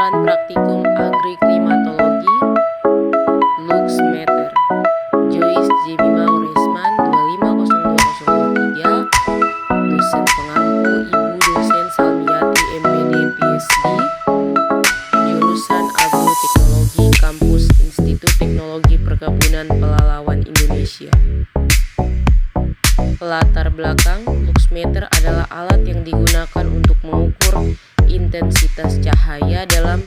Pemaparan Praktikum Agriklimatologi Luxmeter Joyce Jemima Oresman 2502023 Dosen pengampu Ibu Dosen Salmiati MPD PhD Jurusan Agroteknologi Kampus Institut Teknologi Perkebunan Pelalawan Indonesia. Latar belakang, luxmeter adalah alat yang digunakan untuk mengukur intensitas cahaya dalam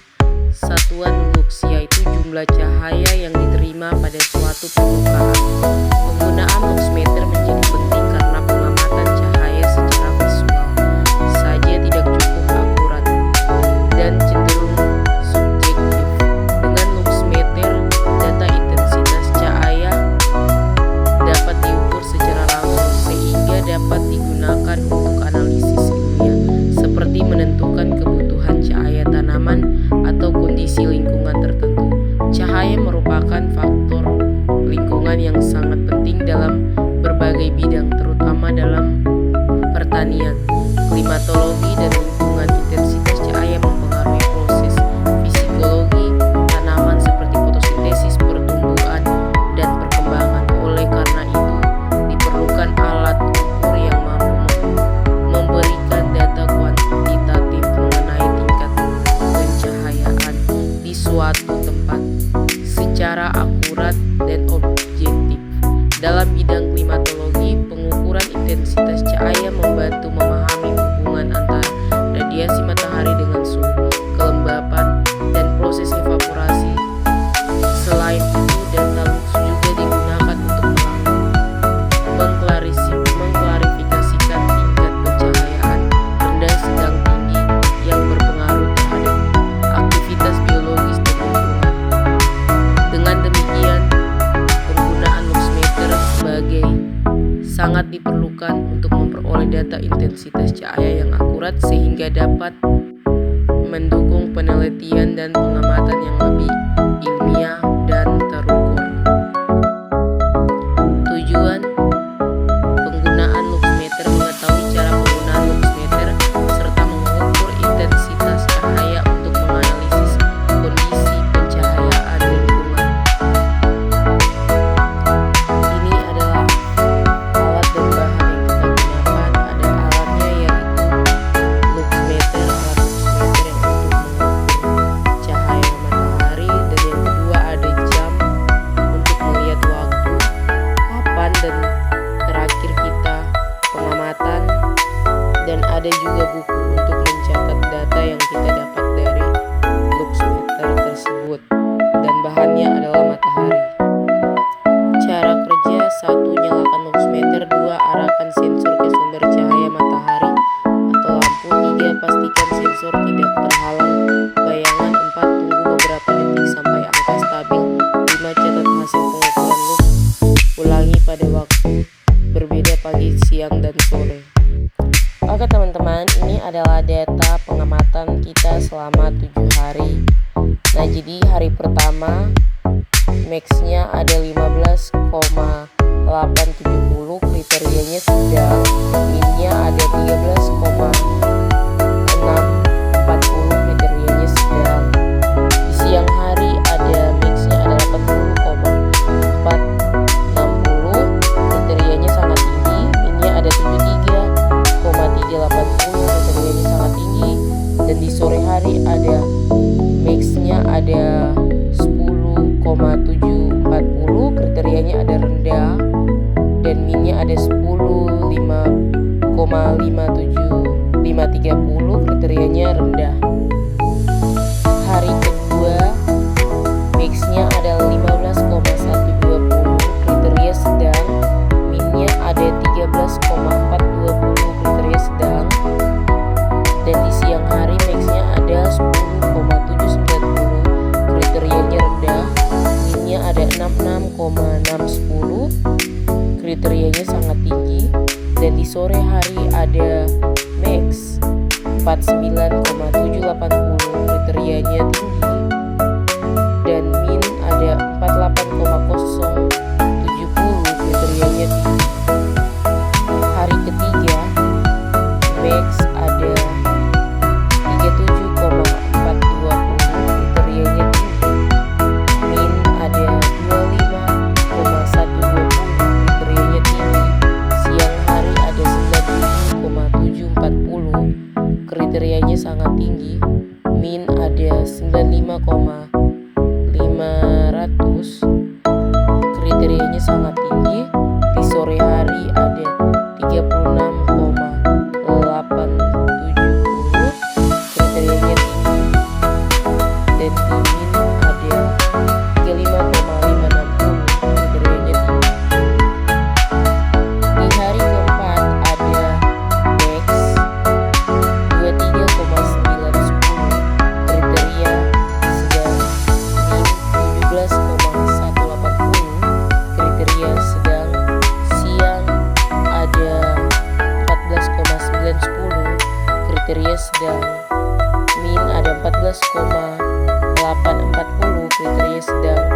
satuan lux, yaitu jumlah cahaya yang diterima pada suatu permukaan. Penggunaan luxmeter menjadi penting karena pengamatan cahaya secara visual saja tidak cukup akurat dan cenderung subjektif. Dengan luxmeter, data intensitas cahaya dapat diukur secara langsung sehingga dapat digunakan untuk analisis ilmiah seperti menentukan kebutuhan cahaya tanaman atau kondisi lingkungan tertentu. Cahaya merupakan faktor lingkungan yang sangat penting dalam berbagai bidang, terutama dalam pertanian, klimatologi, dan lingkungan. Intensitas cahaya mempengaruhi proses fisikologi tanaman seperti fotosintesis, pertumbuhan, dan perkembangan. Oleh karena itu, diperlukan alat ukur yang mampu memberikan data kuantitatif mengenai tingkat pencahayaan di suatu tempat secara akurat dan objektif. Dalam bidang klimatologi, pengukuran intensitas cahaya membantu memahami hubungan antara radiasi matahari dengan suhu, kelembapan, dan proses evaporasi. Selain itu, data lux juga digunakan untuk mengklarifikasikan tingkat pencahayaan rendah, sedang, tinggi yang berpengaruh terhadap aktivitas biologis dan lingkungan. Dengan demikian, penggunaan luxmeter sangat diperlukan untuk memperoleh data intensitas cahaya yang akurat sehingga dapat mendukung penelitian dan pengamatan yang lebih ilmiah dan terukur. Tujuan penggunaan luxmeter: mengetahui cara penggunaan luxmeter serta mengukur intensitas cahaya untuk menganalisis kondisi pencahayaan lingkungan. Ini adalah alat dan bahan yang kita gunakan. Ada alatnya yaitu luxmeter, alat luxmeter yang untuk mengukur cahaya matahari, dan yang kedua ada jam untuk melihat waktu kapan dan terakhir kita pengamatan, dan ada juga buku untuk mencatat data yang kita dapat dari luxmeter tersebut, dan bahannya adalah matahari. Cara kerja: 1. Nyalakan luxmeter. 2. Arahkan sensor ke sumber cahaya matahari atau lampu. 3. Pastikan sensor tidak terhalang bayangan. 4. Tunggu beberapa detik sampai angka stabil. 5. Catat hasil pengukuran lux. Ulangi pada waktu berbeda pagi, siang, dan sore. Oke teman-teman, ini adalah data pengamatan kita selama 7 hari. Nah, jadi hari pertama max-nya ada 15,870, kriterianya sedang, min-nya ada 13,640, kriterianya sedang. Di siang hari ada max-nya ada 80,460, kriterianya sangat tinggi, min-nya ada 73,380, kriterianya sangat tinggi. Dan di sore hari ada max-nya ada 10,740, kriterianya ada rendah, dan min-nya ada 10,530, kriterianya rendah. Hari kedua max-nya ada 15,120, kriteria sedang, min-nya ada 13,420, kriteria sedang. Dan di siang hari max-nya ada 10,790, kriterianya rendah, min-nya ada 66,610, kriterianya sangat tinggi. Dan di sore hari ada max 49,780, kriterianya tinggi, dan min ada 48,070, kriterianya tinggi. Hari ketiga max ada 37,420, kriterianya sangat tinggi, min ada 95,500, kriterianya sangat tinggi. Di sore hari ada 36,870, kriterianya tinggi. Dan di min ada 35,560, kriterianya tinggi. Di hari keempat ada max 23,910, kriteria sedang. Min 17,180, kriteria sedang. Siang ada 14,910, kriteria sedang. Min ada 14,840, kriteria sedang.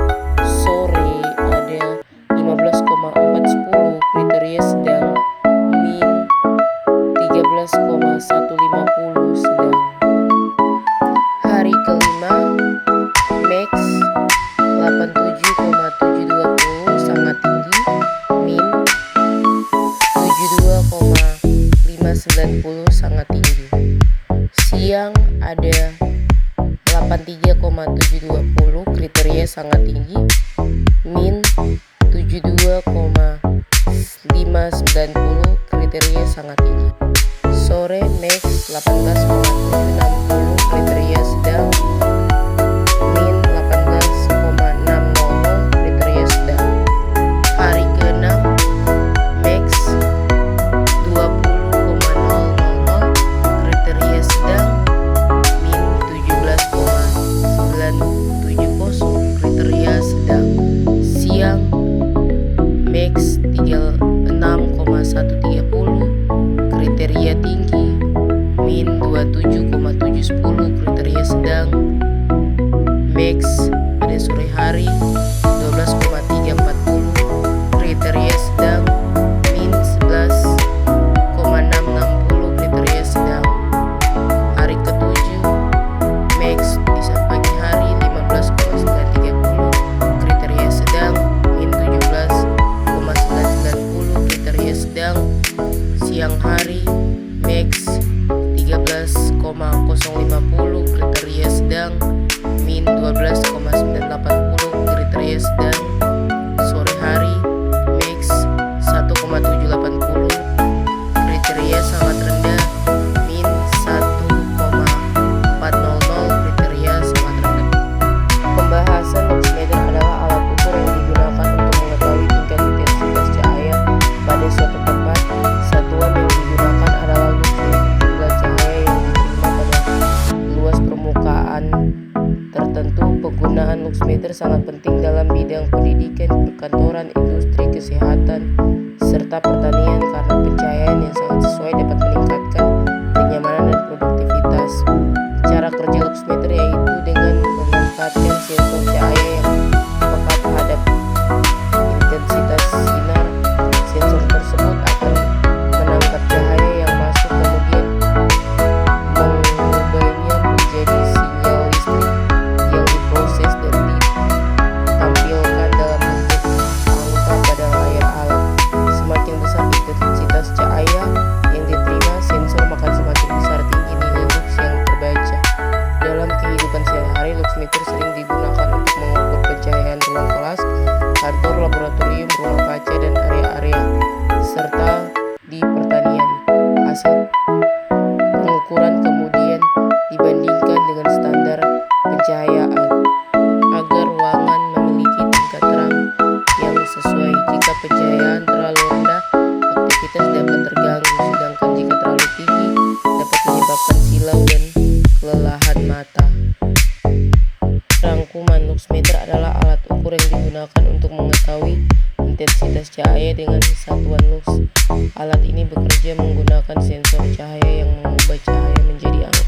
Sore ada 15,410, kriteria sedang. Min 13,150, sedang. Hari kelima max 87,720, sangat tinggi. Min 72,590, sangat tinggi. Siang ada 83,720, kriteria sangat tinggi. Min 72,590, kriteria sangat tinggi. Sore max 18,760, kriteria sedang. Min 18,600, kriteria sedang. Hari ke-6 max 20,000, kriteria sedang. Min 17,970, kriteria sedang. Siang max 36,130, kriteria tinggi. Min 27,710, kriteria sedang. Max pada sore hari 12,340, kriteria sedang. Min 11,660, kriteria sedang. Hari ke-7 max di saat pagi hari 15,930, kriteria sedang. Min 17,990, kriteria sedang. Siang hari max 13,050, kriteria sedang. Min 12,980, kriteria sedang. Sore hari max 1,780, kriteria sangat rendah. Min 1,400, kriteria sangat rendah. Pembahasan luxmeter adalah alat ukur yang digunakan untuk mengetahui tingkat intensitas cahaya pada suatu tempat. Satuan yang digunakan adalah lux, jumlah cahaya yang diterima pada luas permukaan tertentu. Penggunaan luxmeter sangat penting dalam bidang pendidikan, perkantoran, industri, kesehatan, serta pertanian karena pencahayaan yang sangat sesuai dapat meningkatkan kenyamanan dan produktivitas. Cara kerja luxmeter yaitu dengan memanfaatkan sensor cahaya yang peka terhadap intensitas sinar. Sensor tersebut akan menangkap cahaya yang masuk kemudian mengubahnya menjadi sinyal listrik yang diproses dan ditampilkan dalam bentuk angka pada layar alat. Semakin besar intensitas cahaya yang diterima sensor, maka semakin besar tinggi nilai lux yang terbaca. Dalam kehidupan sehari-hari, luxmeter sering digunakan untuk mengukur pencahayaan ruang kelas, kantor, laboratorium, ruang kaca, dan area-area, serta di pertanian. Hasil pengukuran kemudian dibandingkan dengan standar pencahayaan agar ruangan memiliki tingkat terang yang sesuai. Jika pencahayaan terlalu rendah, aktivitas dapat terganggu, sedangkan jika terlalu tinggi dapat menyebabkan silau dan kelelahan mata. Rangkuman luxmeter adalah alat ukur yang digunakan untuk mengetahui intensitas cahaya dengan satuan lux. Alat ini bekerja menggunakan sensor cahaya yang mengubah cahaya menjadi angka